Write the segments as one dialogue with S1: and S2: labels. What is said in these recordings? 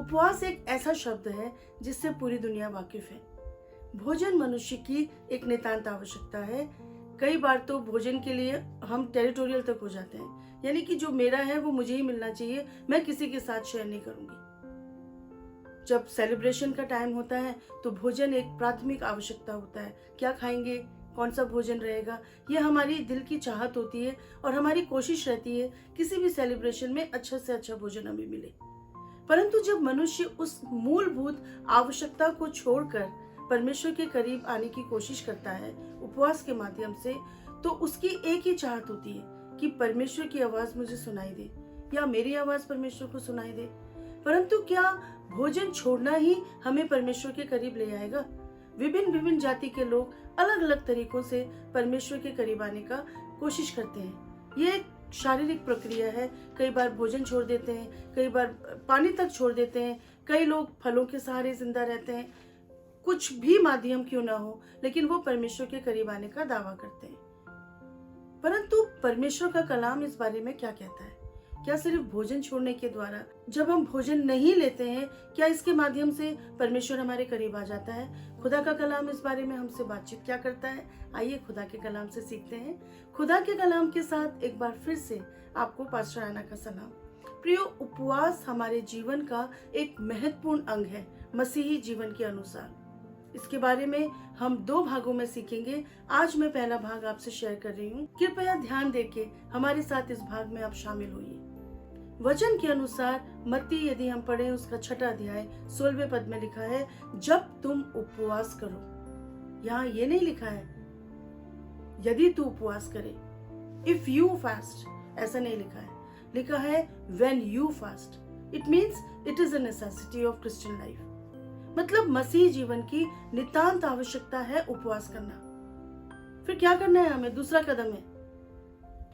S1: उपवास एक ऐसा शब्द है जिससे पूरी दुनिया वाकिफ है। भोजन मनुष्य की एक नितांत आवश्यकता है। कई बार तो भोजन के लिए हम टेरिटोरियल तक हो जाते हैं, यानी कि जो मेरा है वो मुझे ही मिलना चाहिए, मैं किसी के साथ शेयर नहीं करूंगी। जब सेलिब्रेशन का टाइम होता है तो भोजन एक प्राथमिक आवश्यकता होता है। क्या खाएंगे, कौन सा भोजन रहेगा, ये हमारी दिल की चाहत होती है और हमारी कोशिश रहती है किसी भी सेलिब्रेशन में अच्छा से अच्छा भोजन हमें मिले। परंतु जब मनुष्य उस मूलभूत आवश्यकता को छोड़कर परमेश्वर के करीब आने की कोशिश करता है उपवास के माध्यम से, तो उसकी एक ही चाहत होती है कि परमेश्वर की आवाज मुझे सुनाई दे या मेरी आवाज परमेश्वर को सुनाई दे। परंतु क्या भोजन छोड़ना ही हमें परमेश्वर के करीब ले आएगा? विभिन्न विभिन्न जाति के लोग अलग अलग तरीकों से परमेश्वर के करीब आने का कोशिश करते हैं। ये एक शारीरिक प्रक्रिया है। कई बार भोजन छोड़ देते हैं, कई बार पानी तक छोड़ देते हैं, कई लोग फलों के सहारे जिंदा रहते हैं। कुछ भी माध्यम क्यों ना हो, लेकिन वो परमेश्वर के करीब आने का दावा करते हैं। परंतु परमेश्वर का कलाम इस बारे में क्या कहता है? क्या सिर्फ भोजन छोड़ने के द्वारा, जब हम भोजन नहीं लेते हैं, क्या इसके माध्यम से परमेश्वर हमारे करीब आ जाता है? खुदा का कलाम इस बारे में हमसे बातचीत क्या करता है? आइए खुदा के कलाम से सीखते हैं। खुदा के कलाम के साथ एक बार फिर से आपको पास्टर आना का सलाम। प्रियो, उपवास हमारे जीवन का एक महत्वपूर्ण अंग है मसीही जीवन के अनुसार। इसके बारे में हम 2 भागों में सीखेंगे। आज मैं पहला भाग आपसे शेयर कर रही हूँ। कृपया ध्यान देके हमारे साथ इस भाग में आप शामिल होइए। वचन के अनुसार मत्ती यदि हम पढ़ें उसका 6वां अध्याय 16वें पद में लिखा है, जब तुम उपवास करो। यहाँ ये नहीं लिखा है यदि तू उपवास करे, इफ यू फास्ट, ऐसा नहीं लिखा है। लिखा है when you fast. It means it is a necessity of Christian life. मतलब मसीह जीवन की नितांत आवश्यकता है उपवास करना। फिर क्या करना है हमें? दूसरा कदम है,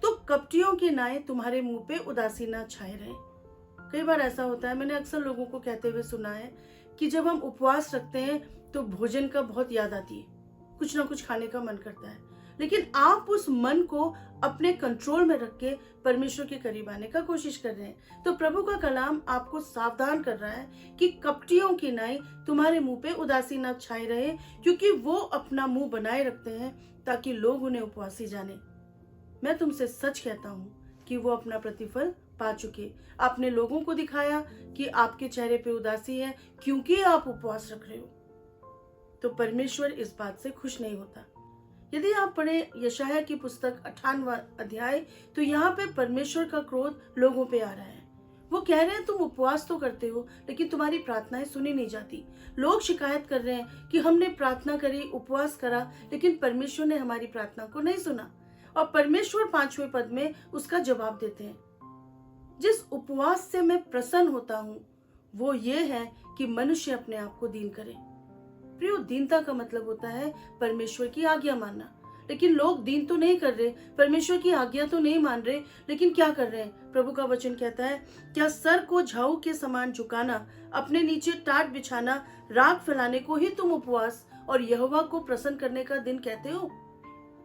S1: तो कपटियों की नाई तुम्हारे मुंह पे उदासी ना छाए रहे। कई बार ऐसा होता है, मैंने अक्सर लोगों को कहते हुए सुना है कि जब हम उपवास रखते हैं तो भोजन का बहुत याद आती है, कुछ ना कुछ खाने का मन करता है। लेकिन आप उस मन को अपने कंट्रोल में रख के परमेश्वर के करीब आने का कोशिश कर रहे हैं। तो प्रभु का कलाम आपको सावधान कर रहा है कि कपटियों की नाई तुम्हारे मुंह पे उदासी ना छाए रहे, क्योंकि वो अपना मुंह बनाए रखते हैं ताकि लोग उन्हें उपवासी जाने। मैं तुमसे सच कहता हूँ कि वो अपना प्रतिफल पा चुके। आपने लोगों को दिखाया कि आपके चेहरे पे उदासी है क्योंकि आप उपवास रख रहे हो। तो परमेश्वर इस बात से खुश नहीं होता। यदि आप पढ़े यशाया की पुस्तक 58वां अध्याय, तो यहाँ पे परमेश्वर का क्रोध लोगों पे आ रहा है। वो कह रहे हैं तुम उपवास तो करते हो लेकिन तुम्हारी प्रार्थनाएं सुनी नहीं जाती। लोग शिकायत कर रहे हैं कि हमने प्रार्थना करी, उपवास करा, लेकिन परमेश्वर ने हमारी प्रार्थना को नहीं सुना। और परमेश्वर 5वें पद में उसका जवाब देते हैं, जिस उपवास से मैं प्रसन्न होता हूँ वो ये है कि मनुष्य अपने आप को दीन करे। प्रियो, दीनता का मतलब होता है परमेश्वर की आज्ञा मानना। लेकिन लोग दीन तो नहीं कर रहे, परमेश्वर की आज्ञा तो नहीं मान रहे, लेकिन क्या कर रहे हैं? प्रभु का वचन कहता है, क्या सर को झाऊ के समान झुकाना, अपने नीचे टाट बिछाना, राख फैलाने को ही तुम उपवास और यहोवा को प्रसन्न करने का दिन कहते हो?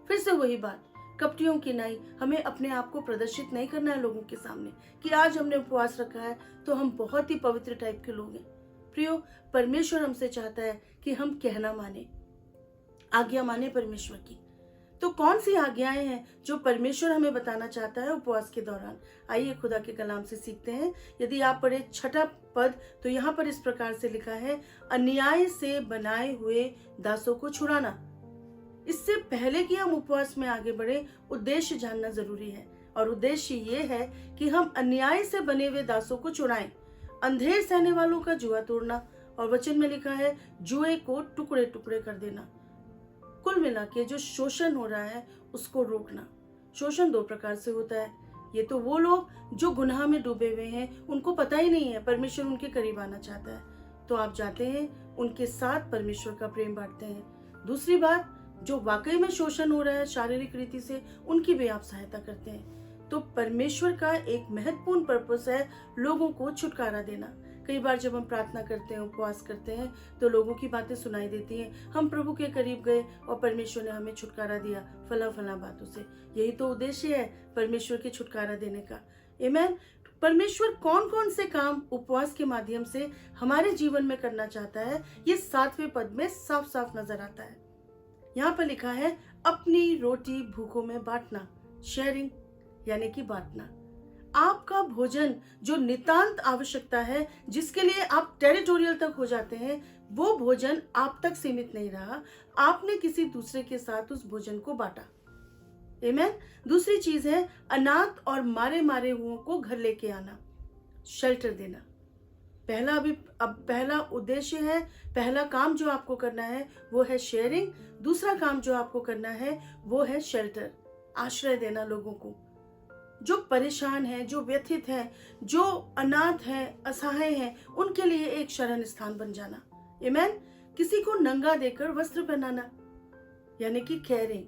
S1: फिर से वही बात, कपटियों की नाई हमें अपने आप को प्रदर्शित नहीं करना है लोगों के सामने कि आज हमने उपवास रखा है तो हम बहुत ही पवित्र टाइप के लोग हैं। प्रियो, परमेश्वर हमसे चाहता है कि हम कहना माने, आज्ञा माने परमेश्वर की। तो कौन सी आज्ञाएं हैं जो परमेश्वर हमें बताना चाहता है उपवास के दौरान? आइए खुदा के कलाम से सीखते हैं। यदि आप पढ़े 6वां पद, तो यहाँ पर इस प्रकार से लिखा है, अन्याय से बनाए हुए दासों को छुड़ाना। इससे पहले कि हम उपवास में आगे बढ़े, उद्देश्य जानना जरूरी है। और उद्देश्य ये है कि हम अन्याय से बने हुए दासों को छुड़ाएं, अंधेर सहने वालों का जुआ तोड़ना। और वचन में लिखा है जुए को टुकड़े टुकड़े कर देना। कुल मिला के जो शोषण हो रहा है उसको रोकना। शोषण 2 प्रकार से होता है। ये तो वो लोग जो गुनाह में डूबे हुए हैं, उनको पता ही नहीं है परमेश्वर उनके करीब आना चाहता है, तो आप जाते हैं उनके साथ परमेश्वर का प्रेम बांटते हैं। दूसरी बात, जो वाकई में शोषण हो रहा है शारीरिक रीति से, उनकी भी आप सहायता करते हैं। तो परमेश्वर का एक महत्वपूर्ण पर्पस है लोगों को छुटकारा देना। कई बार जब हम प्रार्थना करते हैं, उपवास करते हैं, तो लोगों की बातें सुनाई देती हैं, हम प्रभु के करीब गए और परमेश्वर ने हमें छुटकारा दिया फला फला बातों से। यही तो उद्देश्य है परमेश्वर के छुटकारा देने का। आमीन। परमेश्वर कौन कौन से काम उपवास के माध्यम से हमारे जीवन में करना चाहता है, ये 7वें पद में साफ साफ नजर आता है। यहाँ पर लिखा है अपनी रोटी भूखों में बांटना, शेयरिंग यानी कि बांटना। आपका भोजन जो नितांत आवश्यकता है, जिसके लिए आप टेरिटोरियल तक हो जाते हैं, वो भोजन आप तक सीमित नहीं रहा, आपने किसी दूसरे के साथ उस भोजन को बांटा। आमीन। दूसरी चीज है अनाथ और मारे मारे हुओं को घर लेके आना, शेल्टर देना। पहला उद्देश्य है, पहला काम जो आपको करना है वो है शेयरिंग। दूसरा काम जो आपको करना है वो है शेल्टर, आश्रय देना लोगों को जो परेशान हैं, जो व्यथित हैं, जो अनाथ हैं, असहाय हैं, उनके लिए एक शरण स्थान बन जाना। आमीन। किसी को नंगा देकर वस्त्र पहनाना यानी कि केयरिंग।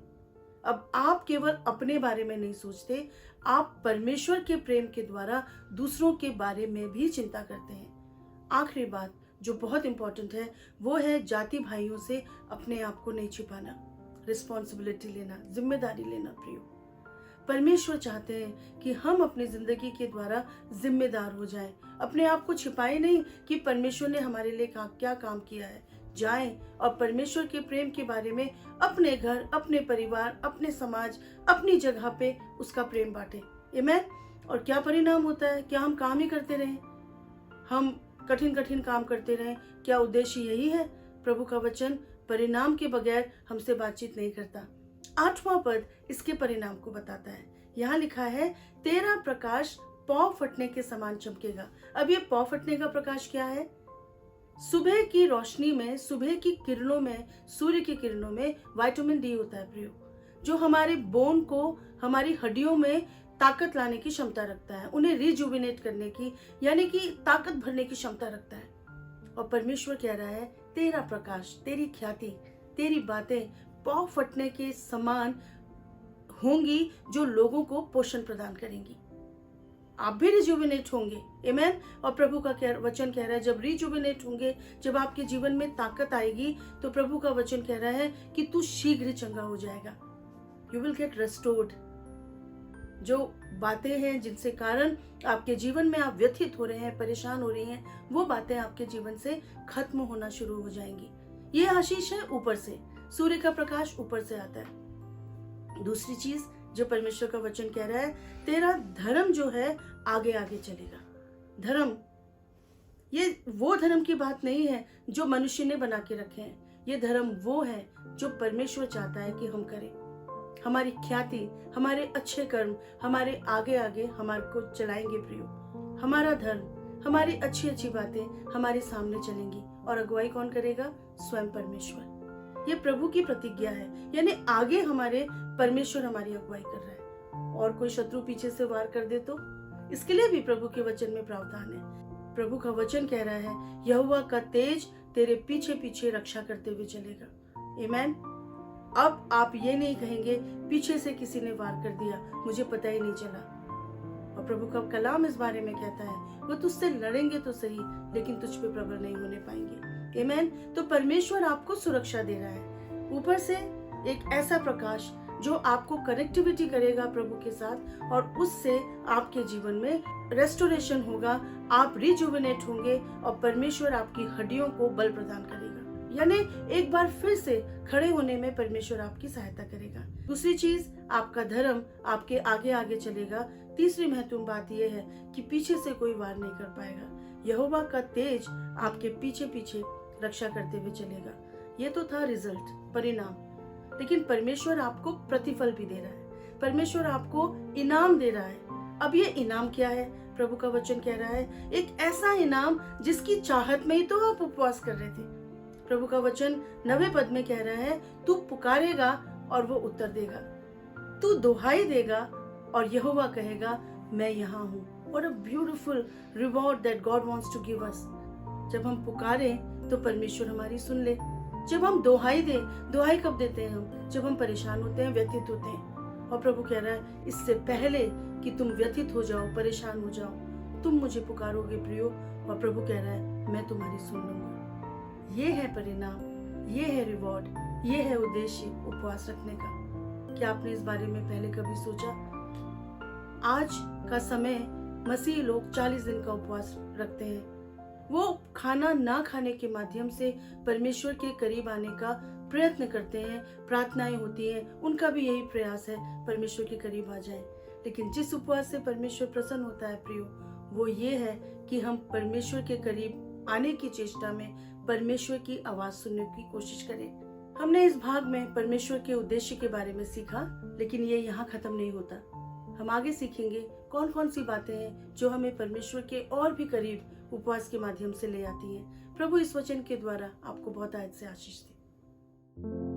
S1: अब आप केवल अपने बारे में नहीं सोचते, आप परमेश्वर के प्रेम के द्वारा दूसरों के बारे में भी चिंता करते हैं। आखिरी बात जो बहुत इंपॉर्टेंट है वो है जाति भाइयों से अपने आप को नहीं छिपाना, रिस्पॉन्सिबिलिटी लेना, जिम्मेदारी लेना। प्रियो, परमेश्वर चाहते हैं कि हम अपनी जिंदगी के द्वारा जिम्मेदार हो जाएं, अपने आप को छिपाए नहीं कि परमेश्वर ने हमारे लिए क्या काम किया है। जाएं और परमेश्वर के प्रेम के बारे में अपने घर, अपने परिवार, अपने समाज, अपनी जगह पे उसका प्रेम बांटे। आमीन। और क्या परिणाम होता है? क्या हम काम ही करते रहें, हम कठिन कठिन काम करते रहें? क्या उद्देश्य यही है? प्रभु का वचन परिणाम के बगैर हमसे बातचीत नहीं करता। 8वां पद इसके परिणाम को बताता है। यहाँ लिखा है तेरा प्रकाश पौ फटने के समान चमकेगा। अब ये पौ फटने का प्रकाश क्या है? सुबह की रोशनी में, सुबह की किरणों में, सूर्य की किरणों में विटामिन डी होता है प्रियो, जो हमारे बोन को, हमारी हड्डियों में ताकत लाने की क्षमता रखता है, उन्हें रिजुविनेट करने की यानी कि ताकत भरने की क्षमता रखता है। और परमेश्वर कह रहा है तेरा प्रकाश, तेरी ख्याति, तेरी बातें पौ फटने के समान होंगी जो लोगों को पोषण प्रदान करेंगी। आप भी रिजुविनेट होंगे। आमीन। और प्रभु का वचन कह रहा है जब रिजुविनेट होंगे, जब आपके जीवन में ताकत आएगी, तो प्रभु का वचन कह रहा है कि तू शीघ्र ही चंगा हो जाएगा। You will get restored. जो बातें हैं जिनसे कारण आपके जीवन में आप व्यथित हो रहे हैं, परेशान हो रही हैं, वो बातें आपके जीवन से खत्म होना शुरू हो जाएंगी। ये आशीष है ऊपर से, सूर्य का प्रकाश ऊपर से आता है। दूसरी चीज जो परमेश्वर का वचन कह रहा है, तेरा धर्म जो है आगे आगे चलेगा। धर्म, ये वो धर्म की बात नहीं है जो मनुष्य ने बना के रखे हैं। ये धर्म वो है जो परमेश्वर चाहता है कि हम करें। हमारी ख्याति, हमारे अच्छे कर्म हमारे आगे आगे हमारे को चलाएंगे प्रियो। हमारा धर्म, हमारी अच्छी अच्छी बातें हमारे सामने चलेंगी। और अगुवाई कौन करेगा? स्वयं परमेश्वर। ये प्रभु की प्रतिज्ञा है, यानी आगे हमारे परमेश्वर हमारी अगुवाई कर रहा है। और कोई शत्रु पीछे से वार कर दे तो इसके लिए भी प्रभु के वचन में प्रावधान है। प्रभु का वचन कह रहा है यहोवा का तेज तेरे पीछे पीछे रक्षा करते हुए चलेगा। आमीन। अब आप ये नहीं कहेंगे पीछे से किसी ने वार कर दिया, मुझे पता ही नहीं चला। और प्रभु का कलाम इस बारे में कहता है वो तुझसे लड़ेंगे तो सही, लेकिन तुझ पे प्रबल नहीं होने पाएंगे। आमीन। तो परमेश्वर आपको सुरक्षा दे रहा है, ऊपर से एक ऐसा प्रकाश जो आपको कनेक्टिविटी करेगा प्रभु के साथ, और उससे आपके जीवन में रेस्टोरेशन होगा, आप रिजुविनेट होंगे और परमेश्वर आपकी हड्डियों को बल प्रदान करेगा। यानी एक बार फिर से खड़े होने में परमेश्वर आपकी सहायता करेगा। दूसरी चीज, आपका धर्म आपके आगे आगे चलेगा। तीसरी महत्वपूर्ण बात यह है कि पीछे से कोई वार नहीं कर पाएगा। यहोवा का तेज आपके पीछे पीछे रक्षा करते हुए चलेगा। ये तो था रिजल्ट, परिणाम, लेकिन परमेश्वर आपको प्रतिफल भी दे रहा है, परमेश्वर आपको इनाम दे रहा है। अब ये इनाम क्या है? प्रभु का वचन कह रहा है एक ऐसा इनाम जिसकी चाहत में ही तो आप उपवास कर रहे थे। प्रभु का वचन 9वें पद में कह रहा है तू पुकारेगा और वो उत्तर देगा, तू दुहाई देगा और यहोवा कहेगा मैं यहाँ हूँ। What a beautiful reward that God wants to give us। जब हम पुकारें तो परमेश्वर हमारी सुन ले। जब हम दुहाई दें, दुहाई कब देते हैं हम? जब हम परेशान होते हैं, व्यथित होते हैं। और प्रभु कह रहा है इससे पहले कि तुम व्यथित हो जाओ, परेशान हो जाओ, तुम मुझे पुकारोगे प्रियो, और प्रभु कह रहा है मैं तुम्हारी सुन लूंगा। ये है परिणाम, ये है रिवॉर्ड, ये है उद्देश्य उपवास रखने का। क्या आपने इस बारे में पहले कभी सोचा? आज का समय मसीही लोग 40 दिन का उपवास रखते हैं। वो खाना ना खाने के माध्यम से परमेश्वर के करीब आने का प्रयत्न करते हैं। प्रार्थनाएं होती हैं, उनका भी यही प्रयास है परमेश्वर के करीब आ जाए। लेकिन जिस उपवास से परमेश्वर प्रसन्न होता है प्रियो, वो ये है कि हम परमेश्वर के करीब आने की चेष्टा में परमेश्वर की आवाज सुनने की कोशिश करें। हमने इस भाग में परमेश्वर के उद्देश्य के बारे में सीखा, लेकिन ये यहाँ खत्म नहीं होता। हम आगे सीखेंगे कौन कौन सी बातें हैं जो हमें परमेश्वर के और भी करीब उपवास के माध्यम से ले आती हैं। प्रभु इस वचन के द्वारा आपको बहुत आयत से आशीष दे।